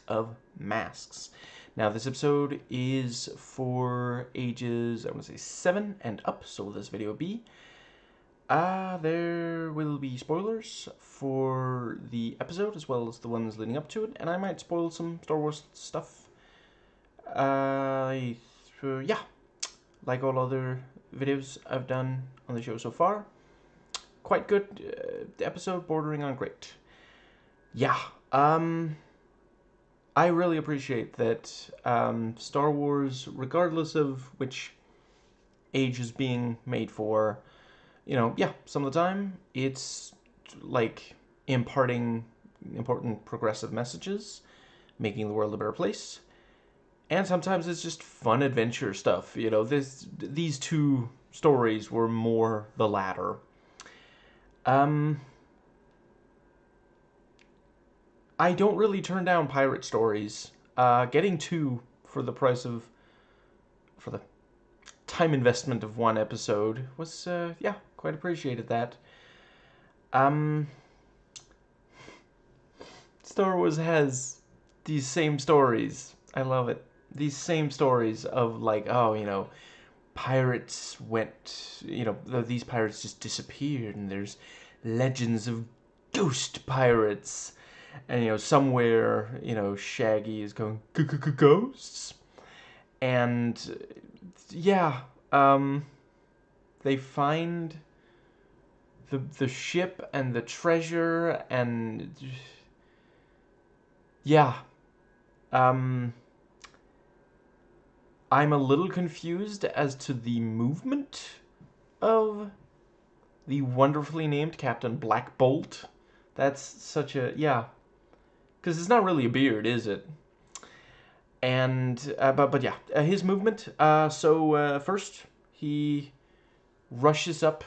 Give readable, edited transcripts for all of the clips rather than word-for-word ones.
of Masks. Now, this episode is for ages, I want to say 7 and up, so will this video be. There will be spoilers for the episode, as well as the ones leading up to it, and I might spoil some Star Wars stuff. Yeah, like all other videos I've done on the show so far. Quite good episode, bordering on great. Yeah, I really appreciate that Star Wars, regardless of which age is being made for, yeah, some of the time it's like imparting important progressive messages, making the world a better place, and sometimes it's just fun adventure stuff. These two stories were more the latter. I don't really turn down pirate stories. Getting two for the time investment of one episode was, yeah, quite appreciated that. Um, Star Wars has these same stories. I love it. These same stories of like, oh, pirates went, these pirates just disappeared, and there's legends of ghost pirates. And, somewhere, Shaggy is going, ghosts? And, yeah, they find the ship and the treasure, and, yeah, I'm a little confused as to the movement of the wonderfully named Captain Black Bolt. That's such a, yeah, because it's not really a beard, is it? And but yeah, his movement. So first he rushes up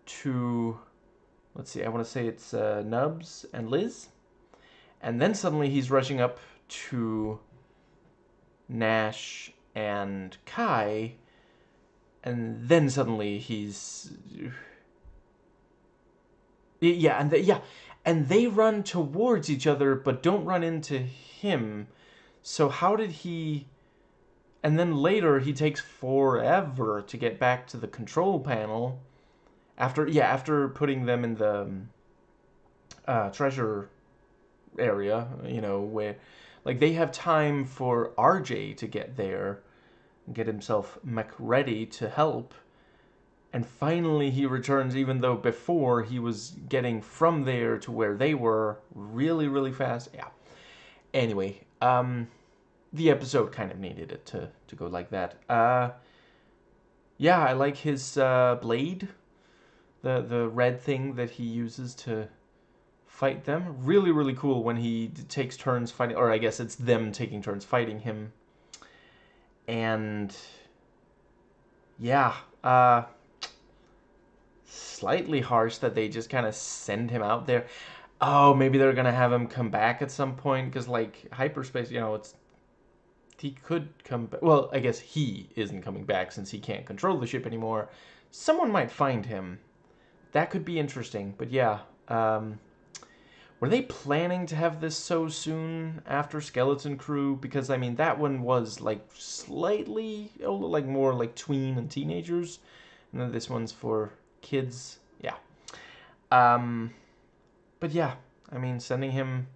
to, let's see, I want to say it's Nubs and Liz, and then suddenly he's rushing up to Nash and Kai, and then suddenly he's, yeah, and they run towards each other but don't run into him. So how did he... And then later he takes forever to get back to the control panel after putting them in the treasure area, where like they have time for RJ to get there and get himself mech ready to help. And finally he returns, even though before he was getting from there to where they were really, really fast. Yeah. Anyway, the episode kind of needed it to go like that. Yeah, I like his blade, the red thing that he uses to fight them. Really, really cool when he takes turns fighting, or I guess it's them taking turns fighting him. And yeah, slightly harsh that they just kind of send him out there. Oh, maybe they're gonna have him come back at some point, because like hyperspace, he could come back. Well, I guess he isn't coming back since he can't control the ship anymore. Someone might find him. That could be interesting. But yeah, were they planning to have this so soon after Skeleton Crew? Because I mean, that one was like slightly, like more like tween and teenagers, and then this one's for kids. Yeah. But yeah, I mean, sending him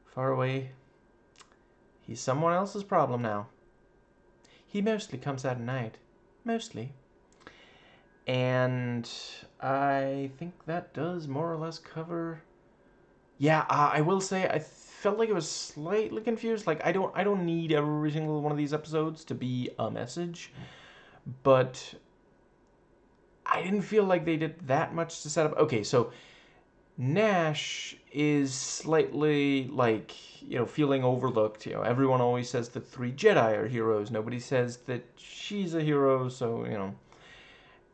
far away, he's someone else's problem now. He mostly comes out at night. Mostly. And I think that does more or less cover... Yeah, I will say I felt like it was slightly confused. Like, I don't need every single one of these episodes to be a message. But I didn't feel like they did that much to set up... Okay, so Nash is slightly, like, feeling overlooked. Everyone always says the 3 Jedi are heroes. Nobody says that she's a hero, so,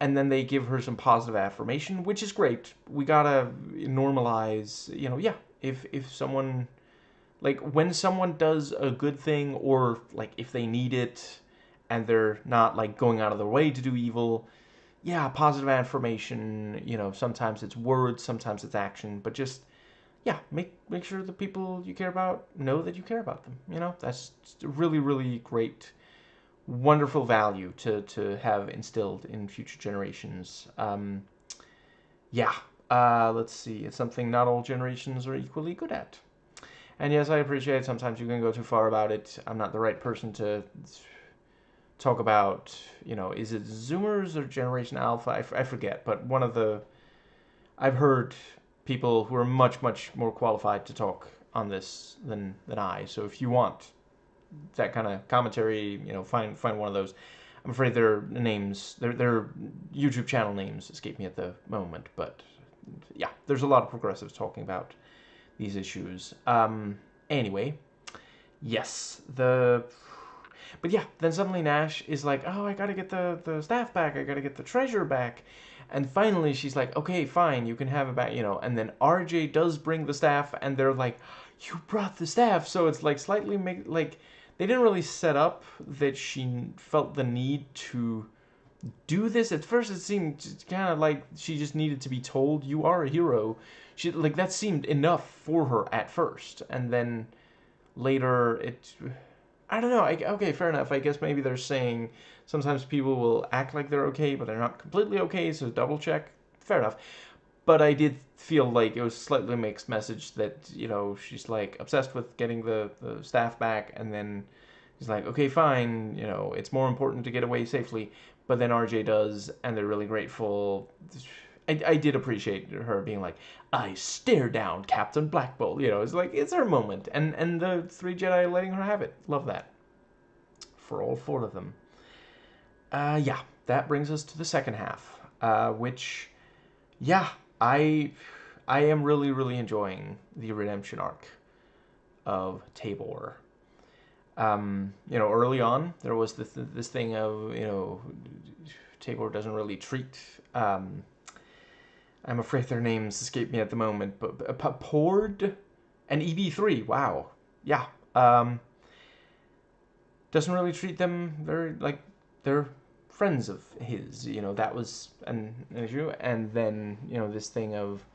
And then they give her some positive affirmation, which is great. We gotta normalize, yeah, if someone... Like, when someone does a good thing, or, like, if they need it, and they're not, like, going out of their way to do evil... Yeah, positive affirmation, sometimes it's words, sometimes it's action, but just, yeah, make sure the people you care about know that you care about them. That's really really great, wonderful value to have instilled in future generations. Yeah. Let's see. It's something not all generations are equally good at. And yes, I appreciate sometimes you can go too far about it. I'm not the right person to talk about, is it Zoomers or Generation Alpha? I forget, but I've heard people who are much, much more qualified to talk on this than I. So if you want that kind of commentary, find one of those. I'm afraid their YouTube channel names escape me at the moment, but yeah, there's a lot of progressives talking about these issues. Anyway, yes, but yeah, then suddenly Nash is like, oh, I gotta get the staff back, I gotta get the treasure back. And finally she's like, okay, fine, you can have it back, and then RJ does bring the staff, and they're like, you brought the staff. So it's like slightly like they didn't really set up that she felt the need to do this. At first it seemed kind of like she just needed to be told, you are a hero. She like that seemed enough for her at first, and then later I don't know. Okay, fair enough. I guess maybe they're saying sometimes people will act like they're okay, but they're not completely okay, so double check. Fair enough. But I did feel like it was a slightly mixed message that, she's like obsessed with getting the staff back, and then she's like, okay, fine, it's more important to get away safely. But then RJ does, and they're really grateful. I did appreciate her being like, I stare down Captain Black Bolt. It's like, it's her moment. And the three Jedi letting her have it. Love that. For all four of them. Yeah, that brings us to the second half, which, yeah, I am really, really enjoying the redemption arc of Tabor. Early on, there was this thing of, Tabor doesn't really treat, I'm afraid their names escape me at the moment, but Pord and EB3, wow. Yeah. Doesn't really treat them very, like, they're friends of his, that was an issue. And then, this thing of,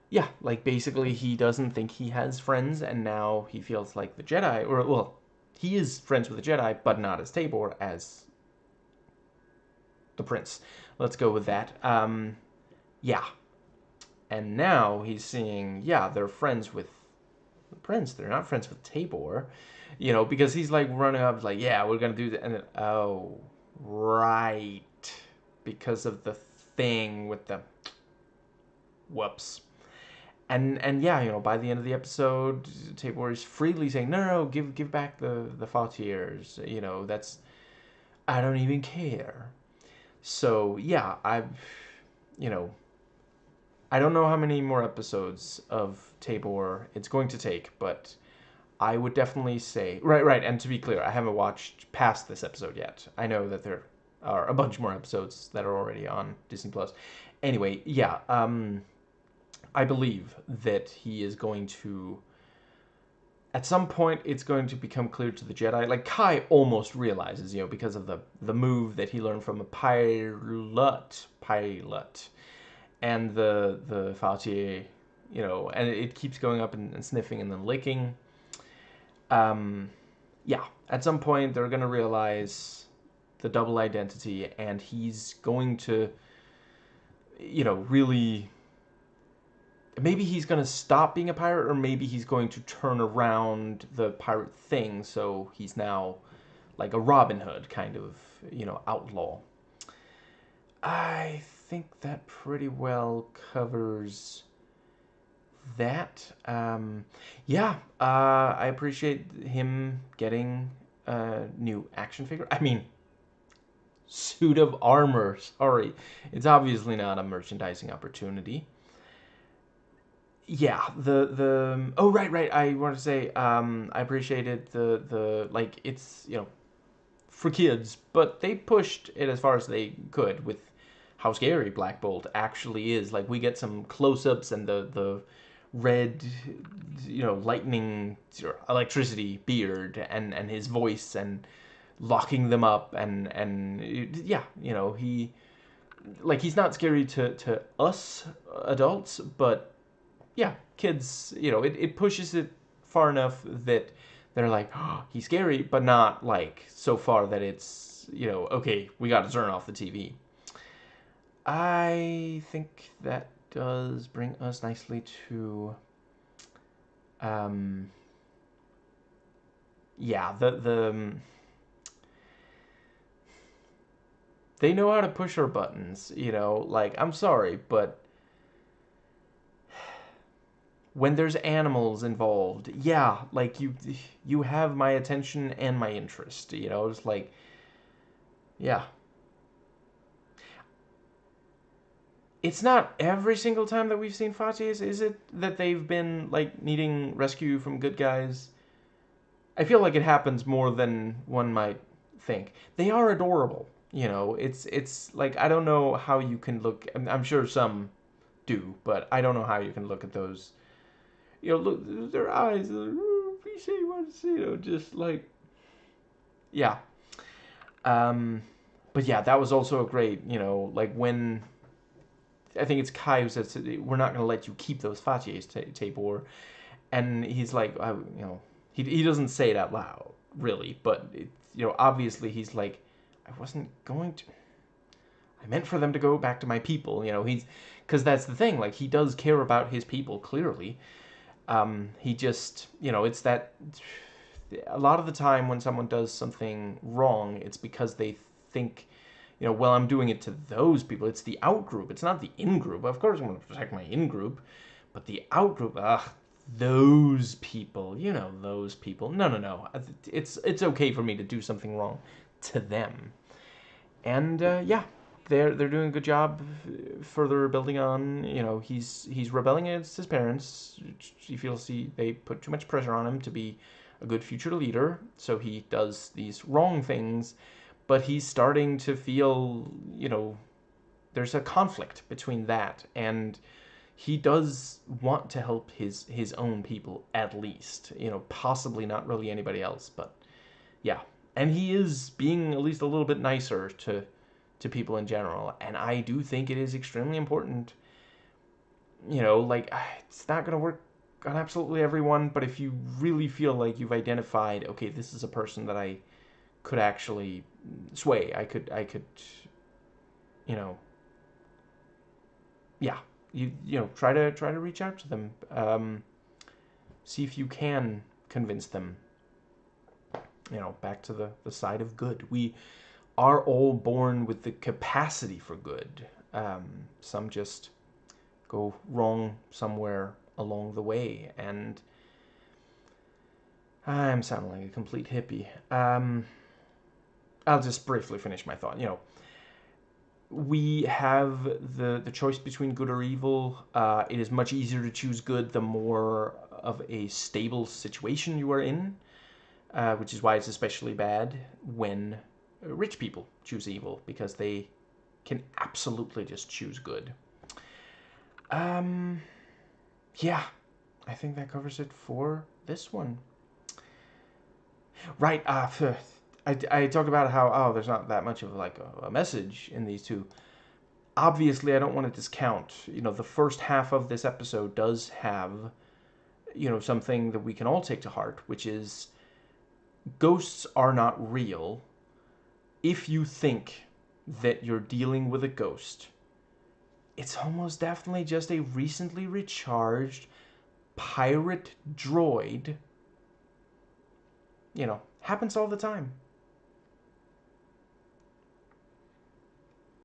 yeah, like, basically he doesn't think he has friends, and now he feels like the Jedi, or, well, he is friends with the Jedi, but not as Tabor, as the Prince. Let's go with that. Yeah. And now he's seeing, yeah, they're friends with the Prince. They're not friends with Tabor. Because he's like running up, like, yeah, we're going to do that. And then, oh, right. Because of the thing with the whoops. And yeah, by the end of the episode, Tabor is freely saying, no, give back the Fautiers. That's, I don't even care. So, yeah, I don't know how many more episodes of Tabor it's going to take, but I would definitely say... Right, and to be clear, I haven't watched past this episode yet. I know that there are a bunch more episodes that are already on Disney+. Anyway, yeah, I believe that he is going to... At some point, it's going to become clear to the Jedi. Like, Kai almost realizes, because of the move that he learned from a pilot... And the Fautier, and it keeps going up and sniffing and then licking. Yeah, at some point they're going to realize the double identity, and he's going to, really... Maybe he's going to stop being a pirate, or maybe he's going to turn around the pirate thing, so he's now like a Robin Hood kind of, outlaw. I think that pretty well covers that. Yeah, I appreciate him getting a new action figure. I mean, suit of armor. Sorry, it's obviously not a merchandising opportunity. Yeah, the oh right. I want to say I appreciated the like, it's for kids, but they pushed it as far as they could with how scary Black Bolt actually is. Like, we get some close-ups and the red, lightning, electricity beard, and his voice, and locking them up, and yeah, he's not scary to us adults, but yeah, kids, it pushes it far enough that they're like, oh, he's scary, but not like so far that it's, okay, we got to turn off the TV. I think that does bring us nicely to, um, yeah, they know how to push our buttons, like, I'm sorry, but when there's animals involved, yeah, like you have my attention and my interest, it's like, yeah. It's not every single time that we've seen Fatis, is it? That they've been like needing rescue from good guys. I feel like it happens more than one might think. They are adorable, It's like I don't know how you can look. I'm sure some do, but I don't know how you can look at those. Look their eyes. We say once, just like yeah. Um, but yeah, that was also a great, like when I think it's Kai who says we're not going to let you keep those Fatih's Tabor, and he's like, he doesn't say it out loud really, but obviously he's like, I wasn't going to. I meant for them to go back to my people. He's because that's the thing. Like he does care about his people clearly. He just it's that a lot of the time when someone does something wrong, it's because they think, well, I'm doing it to those people. It's the out group. It's not the in group. Of course, I'm going to protect my in group, but the out group, those people, those people. No, no, no. It's okay for me to do something wrong to them. And yeah, they're doing a good job further building on. He's rebelling against his parents. He feels they put too much pressure on him to be a good future leader, so he does these wrong things. But he's starting to feel, there's a conflict between that, and he does want to help his own people at least. Possibly not really anybody else, but yeah. And he is being at least a little bit nicer to people in general, and I do think it is extremely important. Like it's not gonna work on absolutely everyone, but if you really feel like you've identified, okay, this is a person that I could actually sway, I could, you know, yeah, try to reach out to them, see if you can convince them, back to the side of good. We are all born with the capacity for good. Some just go wrong somewhere along the way, and I'm sounding like a complete hippie. I'll just briefly finish my thought. We have the choice between good or evil. It is much easier to choose good the more of a stable situation you are in, which is why it's especially bad when rich people choose evil, because they can absolutely just choose good. Um, yeah, I think that covers it for this one. Right. I talked about how there's not that much of like a message in these two. Obviously, I don't want to discount. The first half of this episode does have something that we can all take to heart, which is ghosts are not real. If you think that you're dealing with a ghost, it's almost definitely just a recently recharged pirate droid. Happens all the time.